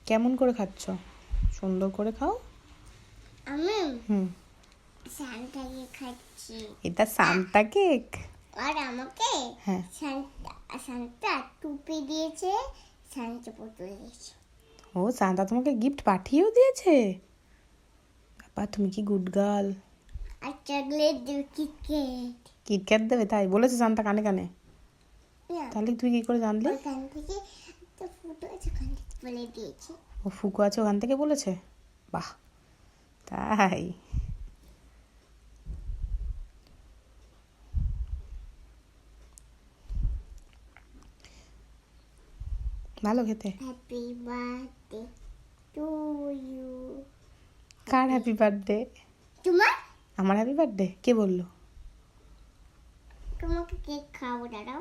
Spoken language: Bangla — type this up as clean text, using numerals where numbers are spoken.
কেমন করে খাচ্ছ? সুন্দর করে খাও। আমি হুম, সান্তা কেক খাচ্ছি। এটা সান্তা কেক। আর আমাকে হ্যাঁ। সান্তা টুপি দিয়েছে, সান্তা বোতল দিয়েছে। ও, সান্তা তোমাকে গিফট পাঠিয়েও দিয়েছে। বাবা, তুমি কি গুড গার্ল। আর চকলেট দেবে, কিটকেট। কিটক্যাট দেবে? তাই বলেছে সান্তা কানে কানে? না, তাহলে তুই কি করে জানলি? ওখান থেকে একটা ফুটো আছে, ওখান থেকে বলে দিয়েছে। ও ফুকু আছে ওখান থেকে বলেছে? বাহ, তাই। ভালো খেতে। Happy birthday to you. কার হ্যাপি বার্থডে? তোমার? আমার হ্যাপি বার্থডে কে বললো? তোমাকে কেক খাবো, দাঁড়াও।